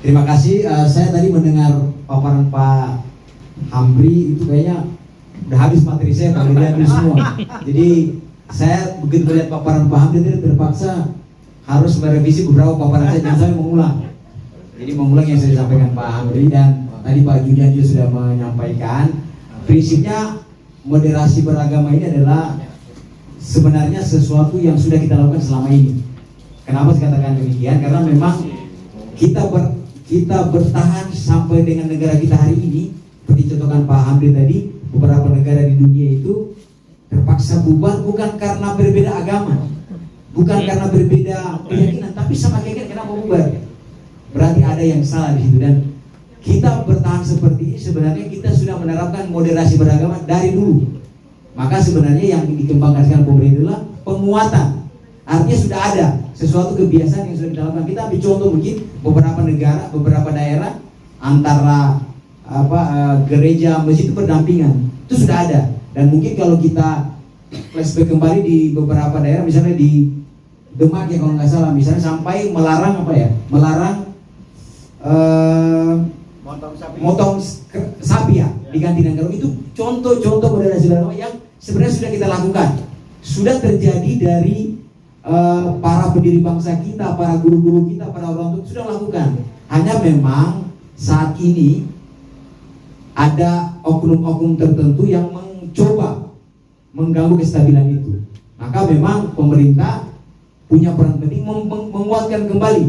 Terima kasih. Saya tadi mendengar paparan Pak Hamri itu kayaknya udah habis materi saya, Pak Hamri semua. Jadi saya begitu melihat paparan Pak Hamri tadi terpaksa harus merevisi beberapa paparan saya, jangan sampai mengulang. Jadi mengulang yang saya sampaikan Pak Hamri, dan tadi Pak Julian juga sudah menyampaikan. Prinsipnya moderasi beragama ini adalah sebenarnya sesuatu yang sudah kita lakukan selama ini. Kenapa saya katakan demikian? Karena memang kita bertahan sampai dengan negara kita hari ini. Seperti contohkan Pak Hamdi tadi, beberapa negara di dunia itu terpaksa bubar bukan karena berbeda agama, bukan karena berbeda keyakinan, tapi sama keyakinan. Kenapa bubar? Berarti ada yang salah di situ. Dan kita bertahan seperti ini sebenarnya kita sudah menerapkan moderasi beragama dari dulu. Maka sebenarnya yang dikembangkan sekarang pemerintah adalah penguatan. Artinya sudah ada sesuatu kebiasaan yang sudah dilakukan. Kita ambil contoh mungkin beberapa negara, beberapa daerah antara gereja masjid itu berdampingan. Itu sudah ada. Dan mungkin kalau kita flashback kembali di beberapa daerah, misalnya di Demak ya kalau nggak salah, misalnya sampai melarang melarang motong sapi ya diganti dengan karung. Itu contoh-contoh moderasi beragama yang sebenarnya sudah kita lakukan, sudah terjadi dari para pendiri bangsa kita, para guru-guru kita, para orang tua sudah lakukan. Hanya memang saat ini ada oknum-oknum tertentu yang mencoba mengganggu kestabilan itu. Maka memang pemerintah punya peran penting menguatkan kembali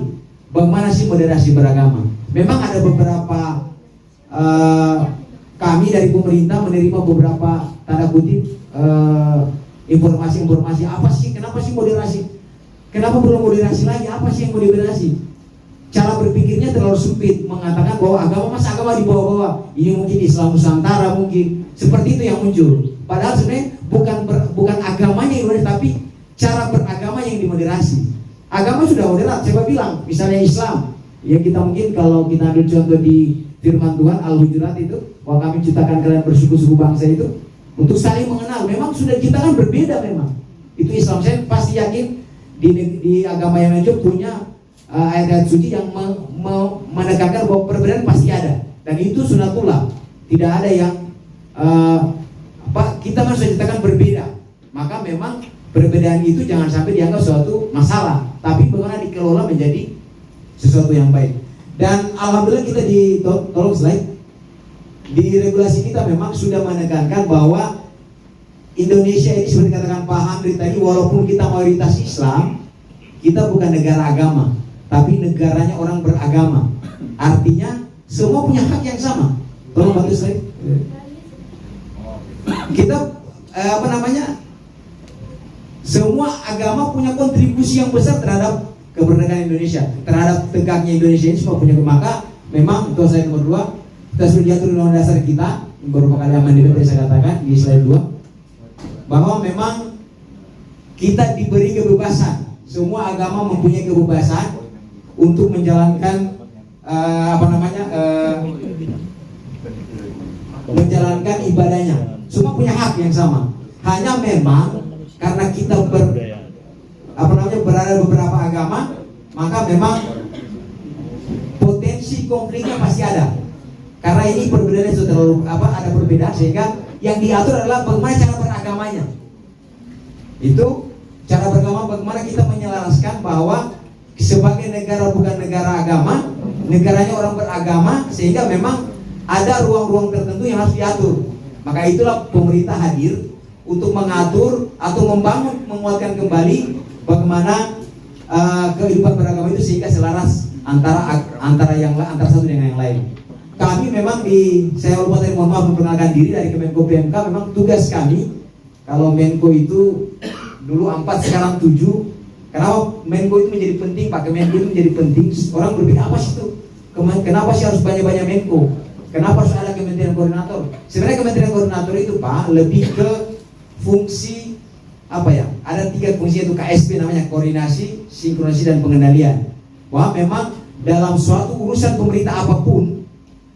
bagaimana sih moderasi beragama. Memang ada beberapa kami dari pemerintah menerima beberapa tanda kutip informasi-informasi, apa sih, kenapa sih moderasi, kenapa belum moderasi lagi, apa sih yang mau moderasi. Cara berpikirnya terlalu sempit, mengatakan bahwa agama dibawa-bawa, ini mungkin Islam Nusantara, mungkin seperti itu yang muncul. Padahal sebenarnya bukan agamanya yang moderasi, tapi cara beragama yang dimoderasi. Agama sudah moderat, siapa bilang, misalnya Islam ya, kita mungkin kalau kita ambil contoh di firman Tuhan Al-Hujurat itu, bahwa kami ciptakan kalian bersuku-suku bangsa itu untuk saling mengenal. Memang sudah kita kan berbeda memang. Itu Islam. Saya pasti yakin di agama yang lain punya ayat-ayat suci yang menekankan bahwa perbedaan pasti ada. Dan itu sunatullah. Tidak ada yang kita harus ciptakan berbeda. Maka memang perbedaan itu jangan sampai dianggap suatu masalah, tapi bagaimana dikelola menjadi sesuatu yang baik. Dan alhamdulillah kita tolong slide. Di regulasi kita memang sudah menekankan bahwa Indonesia ini seperti katakan Pak Hamdi tadi, walaupun kita mayoritas Islam, kita bukan negara agama, tapi negaranya orang beragama. Artinya semua punya hak yang sama. Tolong bantu slide. Kita semua agama punya kontribusi yang besar terhadap kemerdekaan Indonesia, terhadap tegaknya Indonesia ini semua punya. Maka memang itu saya nomor 2. Kita sudah diatur undang dasar kita, beberapa kali amandemen yang saya katakan di slide 2, bahwa memang kita diberi kebebasan. Semua agama mempunyai kebebasan untuk menjalankan menjalankan ibadahnya. Semua punya hak yang sama. Hanya memang karena kita berada beberapa agama, maka memang potensi konfliknya pasti ada. Karena ini perbedaannya sudah terlalu ada perbedaan, sehingga yang diatur adalah bagaimana cara beragamanya. Itu cara beragama, bagaimana kita menyelaraskan bahwa sebagai negara bukan negara agama, negaranya orang beragama, sehingga memang ada ruang-ruang tertentu yang harus diatur. Maka itulah pemerintah hadir untuk mengatur atau membangun, menguatkan kembali bagaimana kehidupan beragama itu sehingga selaras antara satu dengan yang lain. Kami memang saya lupa tadi, mohon maaf, memperkenalkan diri dari Kemenko PMK. Memang tugas kami, kalau Menko itu dulu 4 sekarang 7. Kenapa Menko itu menjadi penting, Pak? Kemenko itu menjadi penting. Orang berpikir apa sih itu? Kenapa sih harus banyak-banyak Menko? Kenapa harus ada Kementerian Koordinator? Sebenarnya Kementerian Koordinator itu, Pak, lebih ke fungsi ada 3 fungsi, itu KSP namanya, koordinasi, sinkronisi, dan pengendalian. Bahwa memang dalam suatu urusan pemerintah apapun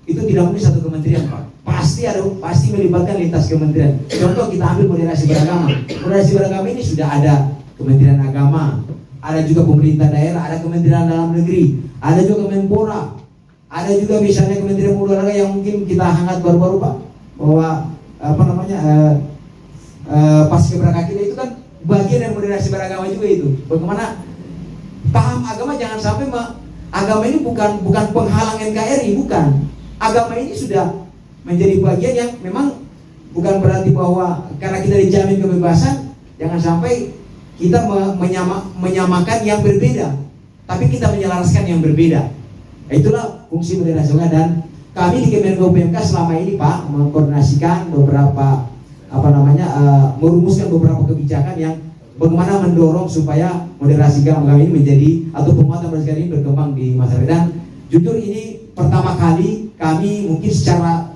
itu tidak mungkin satu kementerian, Pak. Pasti melibatkan lintas kementerian. Contoh kita ambil moderasi beragama. Moderasi beragama ini sudah ada Kementerian Agama, ada juga pemerintah daerah, ada Kementerian Dalam Negeri, ada juga Kemenpora, Ada juga misalnya Kementerian Pemuda Olahraga yang mungkin kita hangat baru-baru Pak, bahwa paski beraka kita itu kan bagian dari moderasi beragama juga itu. Bagaimana paham agama, jangan sampai agama ini bukan penghalang NKRI, bukan. Agama ini sudah menjadi bagian yang memang bukan berarti bahwa karena kita dijamin kebebasan, jangan sampai kita menyamakan yang berbeda, tapi kita menyelaraskan yang berbeda. Itulah fungsi moderasi dan kami di Kemenko PMK selama ini Pak mengkoordinasikan beberapa merumuskan beberapa kebijakan yang bagaimana mendorong supaya moderasi agama ini menjadi atau penguatan moderasi ini berkembang di masyarakat. Dan jujur ini pertama kali kami mungkin secara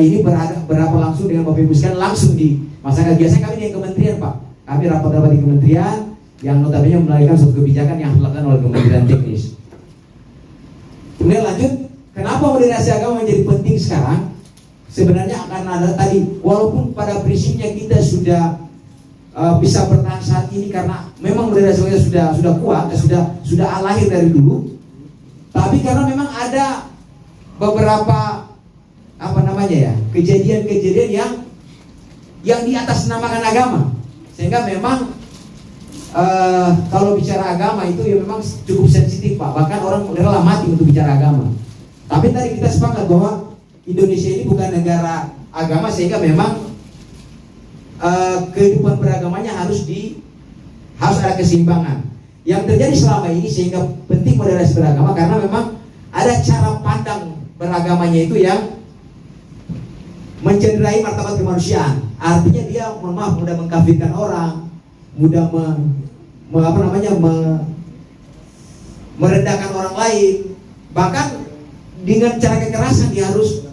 ini berapa langsung dengan Bapak Ibu sekalian langsung di masyarakat. Biasanya kami di kementerian Pak, kami rapat-rapat di kementerian yang notabene melahirkan suatu kebijakan yang dilakukan oleh Kementerian Teknis. Kemudian lanjut, kenapa moderasi agama menjadi penting sekarang? Sebenarnya karena ada tadi, walaupun pada prinsipnya kita sudah bisa bertahan saat ini karena memang moderasi agama sudah kuat, sudah lahir dari dulu. Tapi karena memang ada beberapa kejadian-kejadian yang di atas namakan agama, sehingga memang kalau bicara agama itu ya memang cukup sensitif Pak, bahkan orang rela mati untuk bicara agama. Tapi tadi kita sepakat bahwa Indonesia ini bukan negara agama, sehingga memang kehidupan beragamanya harus ada keseimbangan. Yang terjadi selama ini sehingga penting moderasi beragama karena memang ada cara pandang beragamanya itu yang mencederai martabat kemanusiaan. Artinya dia mudah mengkafirkan orang, mudah merendahkan orang lain, bahkan dengan cara kekerasan dia harus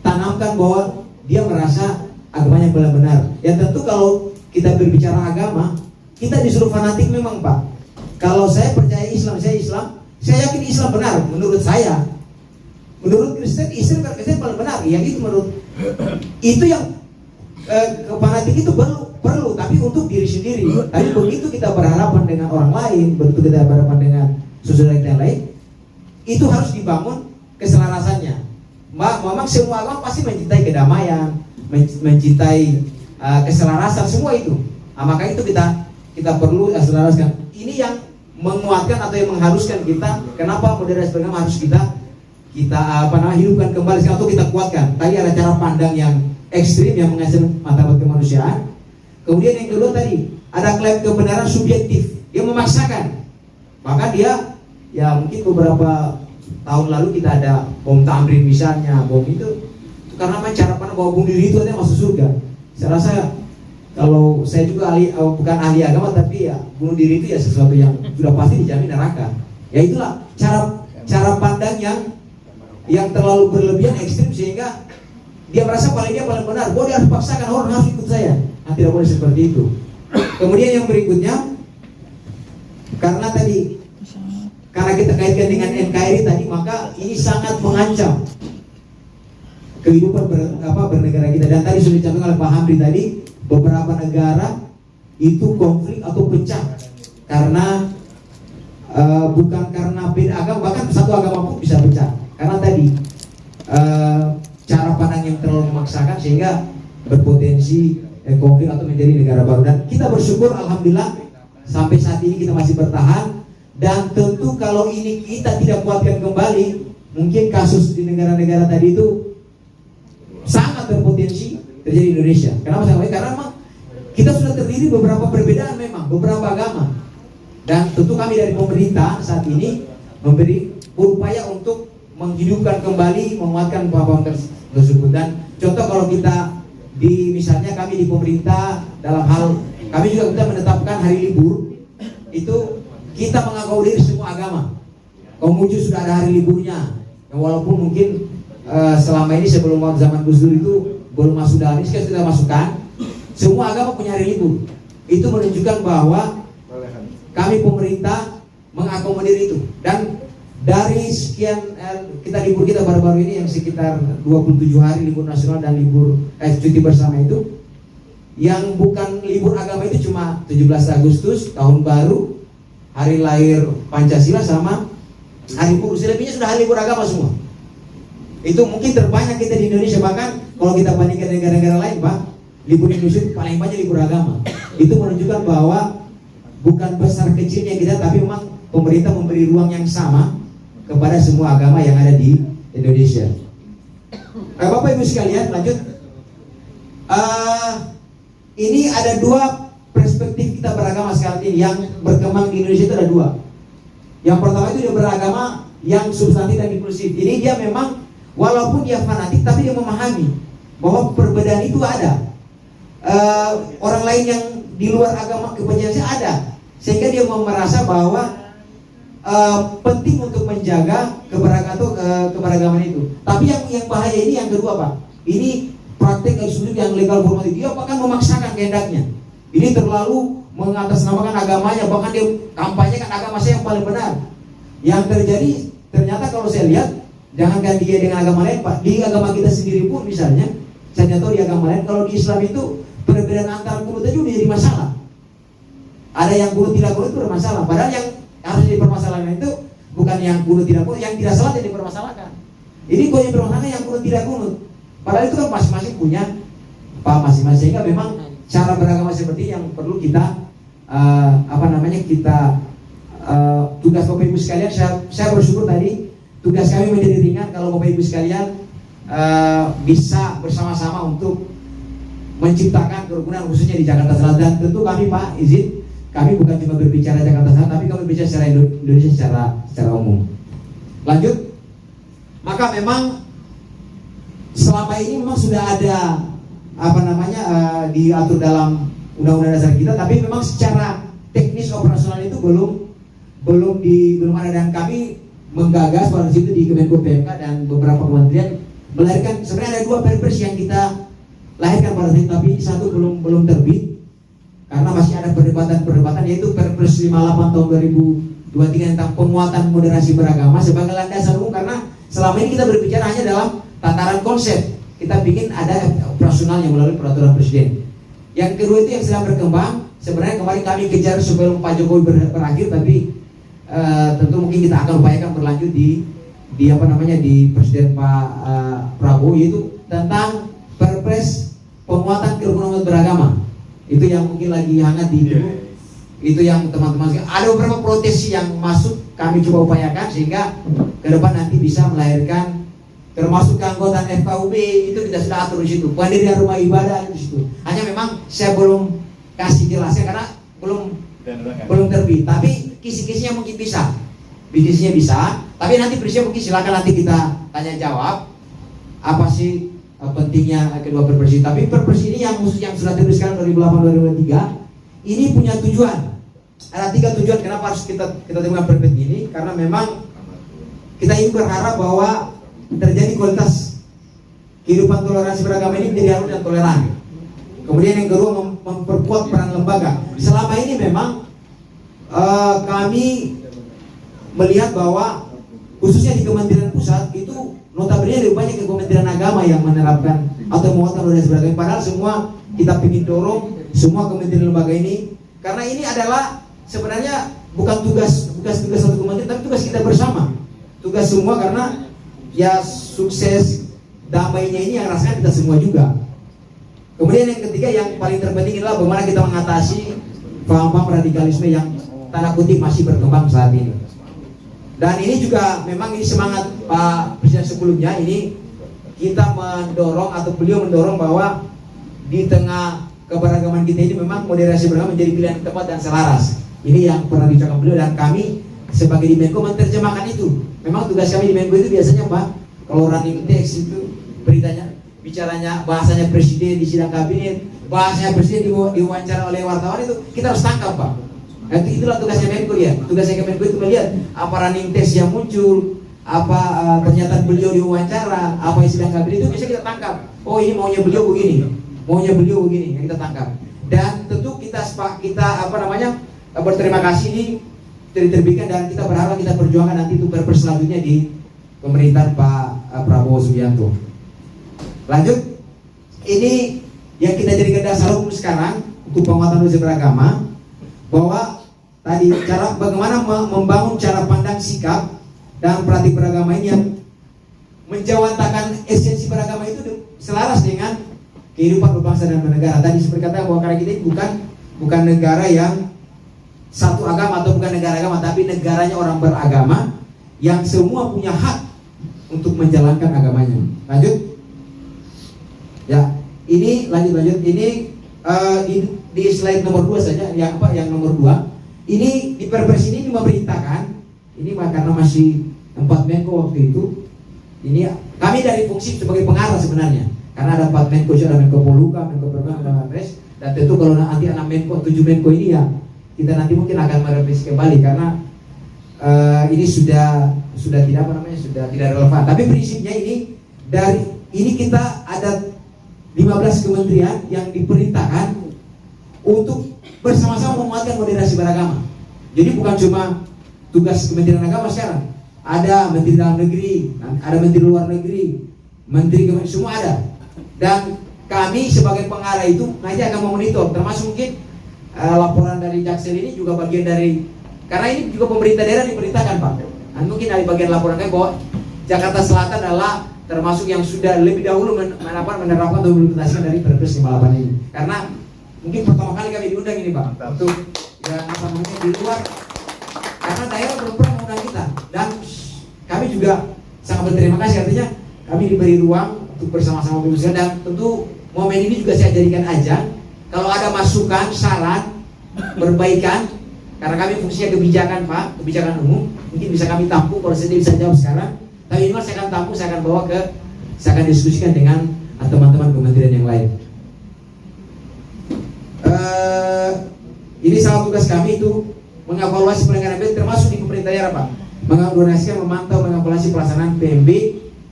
tanamkan bahwa dia merasa agamanya benar-benar. Ya tentu kalau kita berbicara agama, kita disuruh fanatik memang Pak. Kalau saya percaya Islam, saya yakin Islam benar menurut saya. Menurut Kristen, Islam paling benar. Yang itu menurut itu yang fanatik itu perlu, tapi untuk diri sendiri. Tapi begitu kita berhadapan dengan orang lain, begitu kita berhadapan dengan saudara kita yang lain, itu harus dibangun keselarasannya. Memang semua agama pasti mencintai kedamaian, mencintai keselarasan, semua itu. Maka itu kita perlu selaraskan. Ini yang menguatkan atau yang mengharuskan kita. Kenapa moderasi beragama harus kita hidupkan kembali atau kita kuatkan. Tadi ada cara pandang yang ekstrim yang menghasilkan martabat kemanusiaan. Kemudian yang kedua tadi ada klaim kebenaran subjektif, dia memaksakan. Bahkan dia ya mungkin beberapa tahun lalu kita ada bom Tamrin misalnya, bom itu karena cara pandang bahwa bunuh diri itu ada masuk surga. Saya rasa kalau saya juga bukan ahli agama, tapi ya bunuh diri itu ya sesuatu yang sudah pasti dijamin neraka. Ya itulah cara pandang yang terlalu berlebihan, ekstrim, sehingga dia merasa dia paling benar. Dia harus paksakan orang harus ikut saya. Nah, tidak boleh seperti itu. Kemudian yang berikutnya, karena kita kaitkan dengan NKRI tadi, maka ini sangat mengancam kehidupan bernegara kita. Dan tadi sudah disampaikan oleh Pak Hamdi tadi, beberapa negara itu konflik atau pecah karena bukan karena beda agama, bahkan satu agama pun bisa pecah karena tadi cara pandang yang terlalu memaksakan sehingga berpotensi konflik atau menjadi negara baru. Dan kita bersyukur alhamdulillah sampai saat ini kita masih bertahan. Dan tentu kalau ini kita tidak kuatkan kembali, mungkin kasus di negara-negara tadi itu sangat berpotensi terjadi di Indonesia. Kenapa saya ngomong? Karena memang kita sudah terdiri beberapa perbedaan, memang beberapa agama. Dan tentu kami dari pemerintah saat ini berupaya untuk menghidupkan kembali, menguatkan paham tersebut. Dan contoh kalau kita misalnya kami di pemerintah dalam hal kami juga kita menetapkan hari libur itu kita mengakomodir semua agama. Konghucu sudah ada hari liburnya. Walaupun mungkin selama ini sebelum zaman Gus Dur itu belum masuk dalam ini, sekarang sudah masukkan. Semua agama punya hari libur. Itu menunjukkan bahwa kami pemerintah mengakomodir itu. Dan dari sekian kita libur kita baru-baru ini yang sekitar 27 hari libur nasional dan libur cuti bersama itu, yang bukan libur agama itu cuma 17 Agustus tahun baru, hari lahir Pancasila, sama Hari buruh, selebihnya sudah hari libur agama semua. Itu mungkin terbanyak kita di Indonesia, bahkan kalau kita bandingkan negara-negara lain, Pak, libur Indonesia paling banyak libur agama. Itu menunjukkan bahwa bukan besar kecilnya kita, tapi memang pemerintah memberi ruang yang sama kepada semua agama yang ada di Indonesia. Bapak Ibu sekalian, lanjut. Ini ada dua perspektif kita beragama sekarang ini yang berkembang di Indonesia, itu ada dua. Yang pertama itu dia beragama yang substantif dan inklusif. Ini dia memang walaupun dia fanatik, tapi dia memahami bahwa perbedaan itu ada. Orang lain yang di luar agama kepercayaannya ada, sehingga dia merasa bahwa penting untuk menjaga keberagaman itu. Tapi yang bahaya ini yang kedua, Pak. Ini praktek eksklusif yang legal formatif. Dia bahkan memaksakan kehendaknya. Ini terlalu mengatasnamakan agamanya, bahkan dia kampanyekan agama saya yang paling benar. Yang terjadi ternyata kalau saya lihat, jangankan dia dengan agama lain, Pak, di agama kita sendiri pun misalnya, saya tahu di agama lain, kalau di Islam itu perbedaan antara kunut aja udah jadi masalah. Ada yang kunut tidak kunut itu bermasalah. Padahal yang harus dipermasalahkan itu bukan yang kunut tidak kunut, yang tidak salat yang dipermasalahkan. Ini kok yang bermasalah yang kunut tidak kunut. Padahal itu kan masing-masing punya masing-masing. Sehingga memang cara beragama seperti yang perlu kita tugas Bapak Ibu sekalian. Saya bersyukur tadi tugas kami menjadi ringan kalau Bapak Ibu sekalian bisa bersama-sama untuk menciptakan kerukunan khususnya di Jakarta Selatan. Dan tentu kami, Pak, izin, kami bukan cuma berbicara Jakarta Selatan, tapi kami berbicara secara Indonesia secara umum. Lanjut. Maka memang selama ini memang sudah ada diatur dalam Undang-Undang Dasar kita, tapi memang secara teknis operasional itu belum ada, dan kami menggagas pada situ di Kemenko PMK dan beberapa kementerian melahirkan, sebenarnya ada dua perpres yang kita lahirkan pada saat itu, tapi satu belum terbit karena masih ada perdebatan, yaitu Perpres 58 tahun 2023 tentang penguatan moderasi beragama sebagai landasan umum. Karena selama ini kita berbicara hanya dalam tataran konsep, kita bikin ada operasionalnya melalui peraturan presiden. Yang kedua itu yang sedang berkembang. Sebenarnya kemarin kami kejar sebelum Pak Jokowi berakhir, tapi tentu mungkin kita akan upayakan berlanjut di Presiden Pak Prabowo, yaitu tentang Perpres penguatan kerukunan beragama. Itu yang mungkin lagi hangat di itu yang teman-teman, ada beberapa protes yang masuk, kami coba upayakan sehingga ke depan nanti bisa melahirkan, termasuk keanggotaan FKUB itu kita sudah atur di situ, pendirian rumah ibadah di situ. Hanya memang saya belum kasih jelasnya karena belum terbit, tapi kisi-kisinya mungkin bisa, tapi nanti presiden mungkin silakan nanti kita tanya jawab apa sih pentingnya kedua perpres ini. Tapi perpres ini yang sudah terbit sekarang 2008-2023 ini punya tujuan. Ada 3 tujuan kenapa harus kita temukan perpres ini, karena memang kita ingin berharap bahwa terjadi kualitas kehidupan toleransi beragama ini menjadi harus dan toleran. Kemudian yang kedua, memperkuat peran lembaga. Selama ini memang kami melihat bahwa khususnya di Kementerian Pusat itu notabene lebih banyak ke Kementerian Agama yang menerapkan atau menguatkan toleransi beragama. Padahal semua kita ingin dorong semua kementerian lembaga ini, karena ini adalah sebenarnya bukan tugas satu kementerian, tapi tugas kita bersama, tugas semua, karena ya sukses damainya ini yang rasakan kita semua juga. Kemudian yang ketiga yang paling terpenting adalah bagaimana kita mengatasi paham-paham radikalisme yang tanda kutip masih berkembang saat ini. Dan ini juga memang ini semangat Pak Presiden sebelumnya, ini kita mendorong atau beliau mendorong bahwa di tengah keberagaman kita ini memang moderasi beragama menjadi pilihan yang tepat dan selaras. Ini yang pernah diucapkan beliau, dan kami sebagai di Menko menerjemahkan itu. Memang tugas kami di Menko itu biasanya, Pak, kalau running text itu beritanya, bicaranya, bahasanya presiden di sidang kabinet, bahasanya presiden diwawancara oleh wartawan, itu kita harus tangkap, Pak. Itulah tugasnya Menko ya. Tugasnya Menko itu melihat apa running text yang muncul, apa pernyataan beliau diwawancara, apa yang sidang kabinet, itu bisa kita tangkap. Oh, ini maunya beliau begini, yang kita tangkap. Dan tentu kita berterima kasih ini diterbitkan, dan kita berharap kita perjuangkan nanti untuk perpres selanjutnya di pemerintahan Pak Prabowo Subianto. Lanjut, ini yang kita jadikan dasar hukum sekarang untuk penguatan moderasi beragama, bahwa tadi cara bagaimana membangun cara pandang sikap dan praktik beragama ini yang menjawantahkan esensi beragama itu selaras dengan kehidupan berbangsa dan bernegara. Tadi seperti kata bahwa karena kita ini bukan negara yang satu agama atau bukan negara agama, tapi negaranya orang beragama yang semua punya hak untuk menjalankan agamanya. Lanjut. Ya, ini lanjut. Ini di slide nomor 2 saja, yang nomor 2. Ini di Perpres ini memerintahkan, ini karena masih 4 Menko waktu itu. Ini kami dari fungsi sebagai pengarah sebenarnya. Karena ada 4 Menko, ada Menko Polhukam, Menko Perhubungan, ada Menres, dan tentu kalau nanti anak Menko, 7 Menko ini ya kita nanti mungkin akan merevisi kembali karena ini sudah tidak sudah tidak relevan. Tapi prinsipnya ini kita ada 15 kementerian yang diperintahkan untuk bersama-sama menguatkan moderasi beragama. Jadi bukan cuma tugas Kementerian Agama sekarang, ada Menteri Dalam Negeri, ada Menteri Luar Negeri, Menteri semua ada. Dan kami sebagai pengarah itu nanti akan memonitor, termasuk mungkin laporan dari Jaksel ini juga bagian dari, karena ini juga pemerintah daerah diperintahkan Pak. Dan mungkin dari bagian laporan kami bahwa Jakarta Selatan adalah termasuk yang sudah lebih dahulu menerapkan atau implementasikan dari Perpres 58 ini. Karena mungkin pertama kali kami diundang ini Pak, untuk di luar, karena daerah belum pernah mengundang kita. Dan kami juga sangat berterima kasih, artinya kami diberi ruang untuk bersama-sama berdiskusi. Dan tentu momen ini juga saya jadikan ajang, kalau ada masukan, saran, perbaikan, karena kami fungsinya kebijakan Pak, kebijakan umum, mungkin bisa kami tampung, kalau saya bisa jawab sekarang. Tapi ini saya akan tampung, saya akan bawa saya akan diskusikan dengan teman-teman kementerian yang lain. Ini salah tugas kami itu mengevaluasi penyelenggaraan PMB termasuk di pemerintah daerah Pak, mengoordinasikan, memantau, mengevaluasi pelaksanaan PMB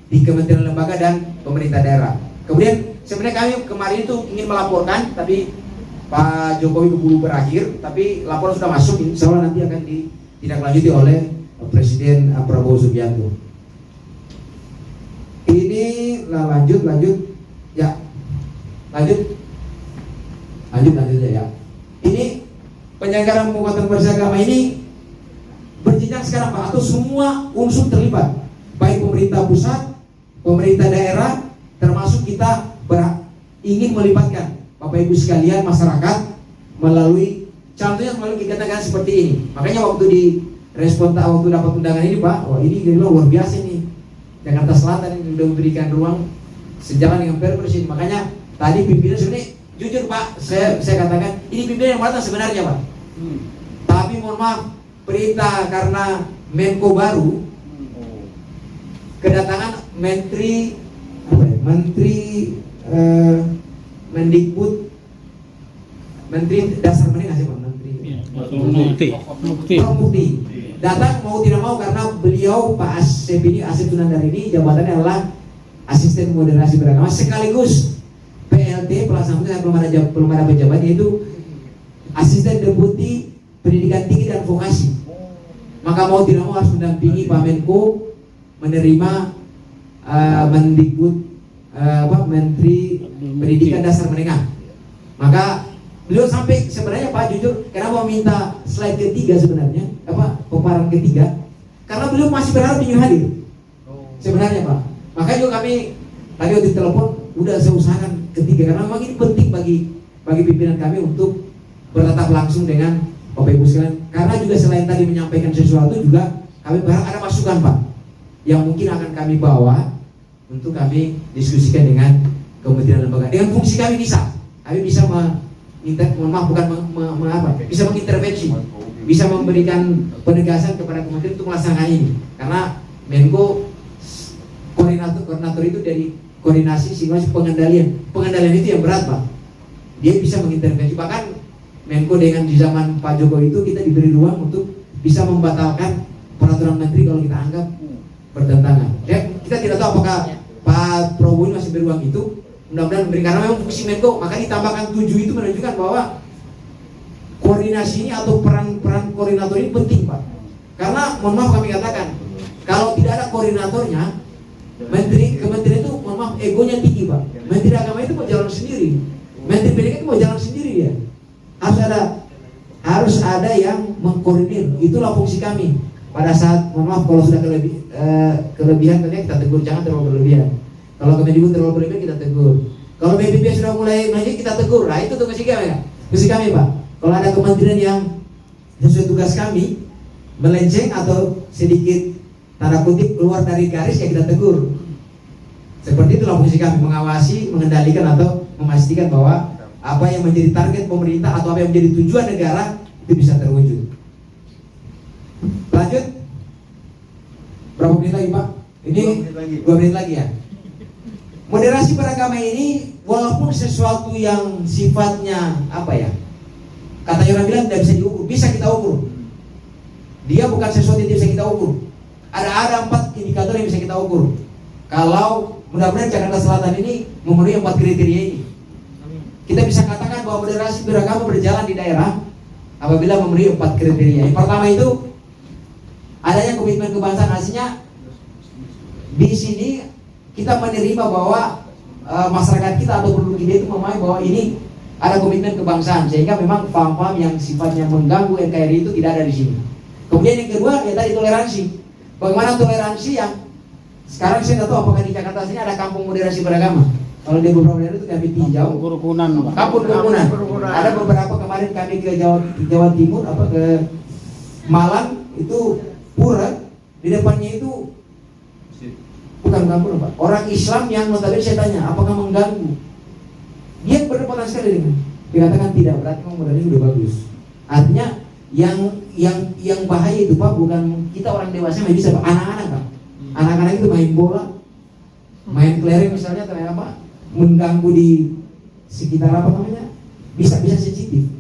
di kementerian lembaga dan pemerintah daerah. Kemudian sebenarnya kami kemarin itu ingin melaporkan, tapi Pak Jokowi keburu berakhir, tapi laporan sudah masuk, insya Allah nanti akan ditindaklanjuti oleh Presiden Prabowo Subianto. Ini lanjut ya, lanjut ya. Ini penyelenggaraan penguatan beragama ini berjenjang sekarang Pak, atau semua unsur terlibat, baik pemerintah pusat, pemerintah daerah, termasuk kita ingin melibatkan Bapak Ibu sekalian, masyarakat melalui, contohnya melalui kegiatan seperti ini. Makanya waktu di respon waktu dapat undangan ini Pak, wah ini luar biasa nih, Jakarta Selatan ini sudah memberikan ruang sejalan dengan Perpres ini. Makanya tadi pimpinan sebenarnya jujur Pak, saya katakan ini pimpinan yang matang sebenarnya Pak. Tapi mohon maaf, perintah karena Menko baru, kedatangan Menteri Mendikbud, Menteri Dasar Menengah siapa? Mukti datang mau tidak mau, karena beliau Pak Asep Sunandar ini jabatannya adalah Asisten Moderasi Beragama sekaligus PLT pelaksana, belum ada pejabatnya, itu Asisten Deputi Pendidikan Tinggi dan Vokasi. Maka mau tidak mau harus mendampingi Pak Menko menerima Mendikbud Menteri Pendidikan Dasar Menengah. Maka beliau sampai sebenarnya Pak jujur, kenapa minta slide ketiga sebenarnya, paparan ketiga, karena beliau masih berharap ingin hadir sebenarnya Pak. Makanya juga kami tadi waktu telepon udah saya usahakan ketiga, karena memang ini penting bagi pimpinan kami untuk bertatap langsung dengan Bapak Ibu sekalian. Karena juga selain tadi menyampaikan sesuatu, juga kami berharap ada masukan Pak yang mungkin akan kami bawa untuk kami diskusikan dengan kementerian lembaga. Dengan fungsi kami bisa bisa mengintervensi, bisa memberikan penegasan kepada kementerian untuk melaksanakan ini. Karena Menko koordinator itu dari koordinasi simulasi pengendalian itu yang berat Pak. Dia bisa mengintervensi, bahkan Menko dengan di zaman Pak Jokowi itu kita diberi ruang untuk bisa membatalkan peraturan menteri kalau kita anggap bertentangan. Ya, kita tidak tahu apakah Pak Prabowo masih beruang itu, mudah-mudahan memberi, karena memang fungsi Menko. Maka ditambahkan 7 itu menunjukkan bahwa koordinasi ini atau peran koordinator ini penting Pak. Karena mohon maaf kami katakan, kalau tidak ada koordinatornya, kementerian itu mohon maaf egonya tinggi Pak. Menteri Agama itu mau jalan sendiri, Menteri Pendidikan itu mau jalan sendiri dia. Harus ada yang mengkoordinir. Itulah fungsi kami. pada saat mohon maaf kalau sudah kelebihan tentunya kita tegur, jangan terlalu berlebihan. Kalau Kemendikbud terlalu berlebihan kita tegur. Kalau BPP sudah mulai maju kita tegur. Nah itu tugas kami, Pak. Kalau ada kementerian yang sesuai tugas kami melenceng atau sedikit tanda kutip keluar dari garis, ya kita tegur. Seperti itulah fungsi kami, mengawasi, mengendalikan atau memastikan bahwa apa yang menjadi target pemerintah atau apa yang menjadi tujuan negara itu bisa terwujud. Lanjut. Berapa menit lagi, Pak? Ini 2 menit lagi ya. Moderasi beragama ini walaupun sesuatu yang sifatnya apa ya? Kata orang bilang tidak bisa diukur, bisa kita ukur. Dia bukan sesuatu yang bisa kita ukur. Ada 4 indikator yang bisa kita ukur. Kalau mudah-mudahan Jakarta Selatan ini memenuhi 4 kriteria ini, kita bisa katakan bahwa moderasi beragama berjalan di daerah apabila memenuhi 4 kriteria. Yang pertama itu adanya komitmen kebangsaan. Artinya di sini kita menerima bahwa masyarakat kita atau penduduk kita itu memahami bahwa ini ada komitmen kebangsaan, sehingga memang paham-paham yang sifatnya mengganggu NKRI itu tidak ada di sini. Kemudian yang kedua ya tadi toleransi. Bagaimana toleransi yang sekarang saya tidak tahu apakah di Jakarta sini ada kampung moderasi beragama. Kalau di beberapa daerah itu kami tinjau kampung kerukunan. Ada beberapa kemarin kami ke Jawa Timur ke Malang itu pura, di depannya itu bukan kampung Pak. Orang Islam yang notabene saya tanya apakah mengganggu. Dia berdekatan sekali dengan dikatakan tidak, berarti memang modalnya sudah bagus. Artinya yang bahaya itu Pak bukan kita orang dewasa yang bisa Pak, anak-anak Pak. Anak-anak itu main bola, main kelereng misalnya atau apa, mengganggu di sekitar apa namanya, bisa sensitif.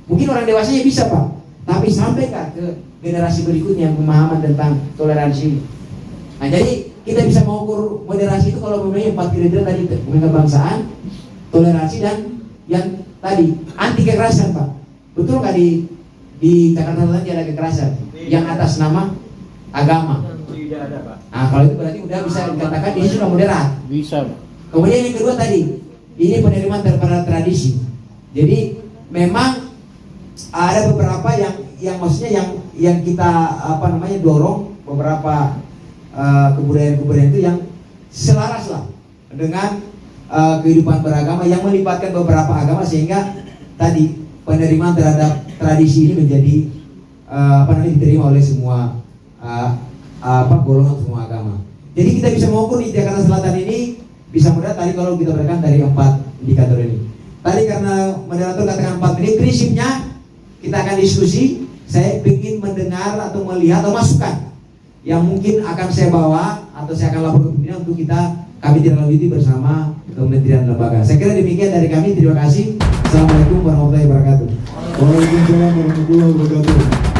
Mungkin orang dewasanya bisa Pak, tapi sampai ke generasi berikutnya yang pemahaman tentang toleransi. Nah jadi kita bisa mengukur moderasi itu kalau memenuhi 4 kriteria tadi, kebangsaan, toleransi, dan yang tadi anti kekerasan Pak. Betul nggak di Jakarta Selatan tidak ada kekerasan yang atas nama agama? Tidak ada Pak. Nah kalau itu berarti udah bisa dikatakan ini sudah moderat. Bisa. Kemudian yang kedua tadi, ini penerimaan terhadap tradisi. Jadi memang ada beberapa yang maksudnya yang kita dorong beberapa kebudayaan-kebudayaan itu yang selaras lah dengan kehidupan beragama yang melibatkan beberapa agama, sehingga tadi penerimaan terhadap tradisi ini menjadi diterima oleh semua golongan, semua agama. Jadi kita bisa mengukur di Jakarta Selatan ini bisa mudah tadi kalau kita berikan dari 4 indikator ini. Tadi karena moderator katakan 4 menit, prinsipnya kita akan diskusi. Saya ingin mendengar atau melihat atau masukan yang mungkin akan saya bawa atau saya akan laporkan ke pimpinan untuk kami tindak bersama kementerian lembaga. Saya kira demikian dari kami. Terima kasih. Assalamualaikum warahmatullahi wabarakatuh. Waalaikumsalam warahmatullahi wabarakatuh.